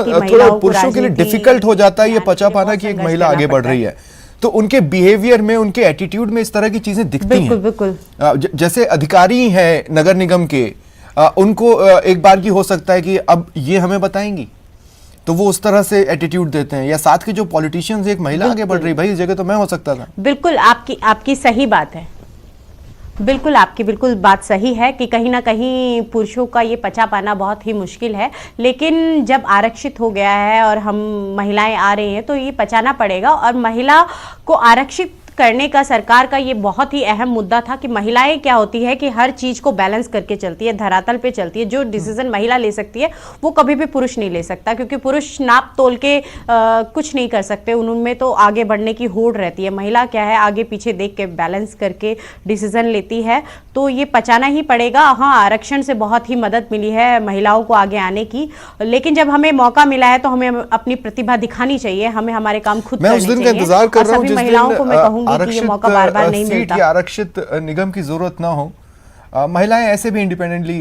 थोड़ा पुरुषों के लिए डिफिकल्ट हो जाता है ये पचा पाना कि एक महिला आगे बढ़ रही है, तो उनके बिहेवियर में, उनके एटीट्यूड में इस तरह की चीजें दिखती हैं। बिल्कुल। जैसे अधिकारी हैं नगर निगम के, उनको एक बार की हो सकता है कि अब ये हमें बताएंगी, तो वो उस तरह से एटीट्यूड देते हैं। या साथ के जो पॉलिटिशियंस, एक महिला आगे बढ़ रही, भाई इस जगह तो मैं हो सकता था। बिल्कुल आपकी सही बात है, बिल्कुल आपकी बिल्कुल बात सही है कि कहीं ना कहीं पुरुषों का ये पचा पाना बहुत ही मुश्किल है, लेकिन जब आरक्षित हो गया है और हम महिलाएं आ रही हैं तो ये पचाना पड़ेगा। और महिला को आरक्षित करने का सरकार का ये बहुत ही अहम मुद्दा था कि महिलाएं क्या होती है कि हर चीज को बैलेंस करके चलती है, धरातल पे चलती है। जो डिसीजन महिला ले सकती है वो कभी भी पुरुष नहीं ले सकता, क्योंकि पुरुष नाप तोल के कुछ नहीं कर सकते, उनमें तो आगे बढ़ने की होड़ रहती है। महिला क्या है, आगे पीछे देख के बैलेंस करके डिसीजन लेती है, तो ये पचाना ही पड़ेगा। हाँ, आरक्षण से बहुत ही मदद मिली है महिलाओं को आगे आने की, लेकिन जब हमें मौका मिला है तो हमें अपनी प्रतिभा दिखानी चाहिए, हमें हमारे काम खुद करने चाहिए। मैं उस दिन का इंतजार कर रहा हूं जिस दिन महिलाओं को मैं कहूंगी कि ये मौका बार बार नहीं मिलता। आरक्षित निगम की जरूरत ना हो, महिलाएं ऐसे भी इंडिपेंडेंटली,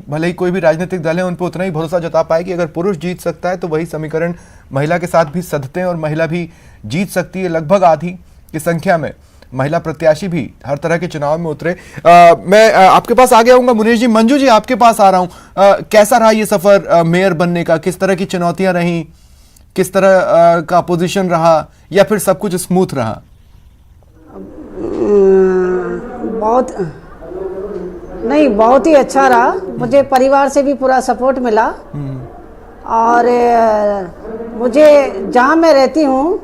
भले ही कोई भी राजनीतिक दल है उन पर उतना ही भरोसा जता पाए कि अगर पुरुष जीत सकता है तो वही समीकरण महिला के साथ भी सधते हैं और महिला भी जीत सकती है। लगभग आधी की संख्या में महिला प्रत्याशी भी हर तरह के चुनाव में उतरे। मैं आपके पास आगे आऊंगा मुनीश जी। मंजू जी, आपके पास आ रहा हूं। कैसा रहा ये सफर मेयर बनने का? किस तरह की चुनौतियां रही, किस तरह का अपोजिशन रहा, या फिर सब कुछ स्मूथ रहा? बहुत ही अच्छा रहा। मुझे परिवार से भी पूरा सपोर्ट मिला, और मुझे जहाँ मैं रहती हूँ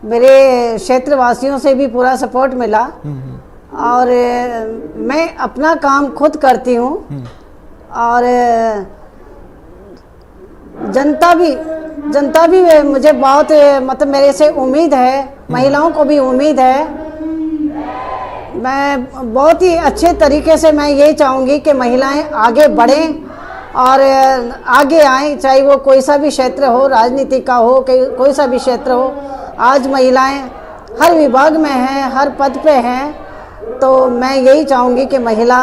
मेरे क्षेत्रवासियों से भी पूरा सपोर्ट मिला, और मैं अपना काम खुद करती हूँ, और जनता भी मुझे बहुत, मतलब मेरे से उम्मीद है, महिलाओं को भी उम्मीद है। मैं बहुत ही अच्छे तरीके से मैं यही चाहूँगी कि महिलाएं आगे बढ़ें और आगे आएं, चाहे वो कोई सा भी क्षेत्र हो, राजनीति का हो, कोई सा भी क्षेत्र हो। आज महिलाएं हर विभाग में हैं, हर पद पे हैं, तो मैं यही चाहूँगी कि महिला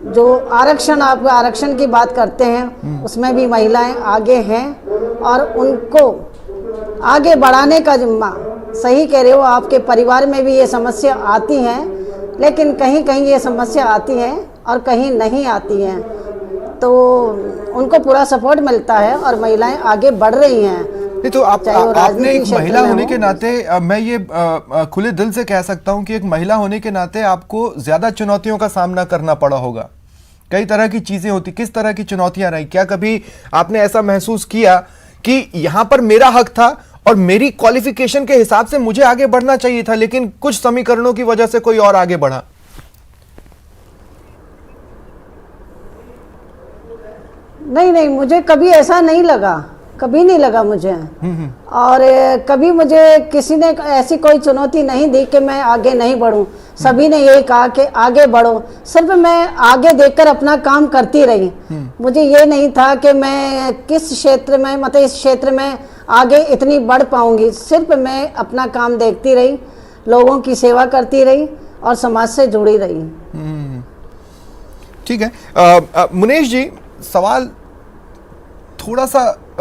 जो आरक्षण, आप आरक्षण की बात करते हैं, उसमें भी महिलाएं आगे हैं, और उनको आगे बढ़ाने का जिम्मा, सही कह रहे हो, आपके परिवार में भी ये समस्या आती हैं, लेकिन कहीं कहीं ये समस्या आती है और कहीं नहीं आती हैं, तो उनको पूरा सपोर्ट मिलता है और महिलाएं आगे बढ़ रही हैं। नहीं तो आपने एक महिला होने के नाते, मैं ये खुले दिल से कह सकता हूं कि एक महिला होने के नाते आपको ज्यादा चुनौतियों का सामना करना पड़ा होगा। कई तरह की चीजें होती, किस तरह की चुनौतियां रही? क्या कभी आपने ऐसा महसूस किया कि यहां पर मेरा हक था और मेरी क्वालिफिकेशन के हिसाब से मुझे आगे बढ़ना चाहिए था, लेकिन कुछ समीकरणों की वजह से कोई और आगे बढ़ा? नहीं, मुझे कभी ऐसा नहीं लगा, कभी नहीं लगा मुझे। और कभी मुझे किसी ने ऐसी कोई चुनौती नहीं दी कि मैं आगे नहीं बढ़ूं। सभी ने यही कहा कि आगे बढ़ो। सिर्फ मैं आगे देखकर अपना काम करती रही। मुझे ये नहीं था कि मैं किस क्षेत्र में, मतलब इस क्षेत्र में आगे इतनी बढ़ पाऊंगी। सिर्फ मैं अपना काम देखती रही, लोगों की सेवा करती रही और समाज से जुड़ी रही। ठीक है। मुनीश जी, सवाल थोड़ा सा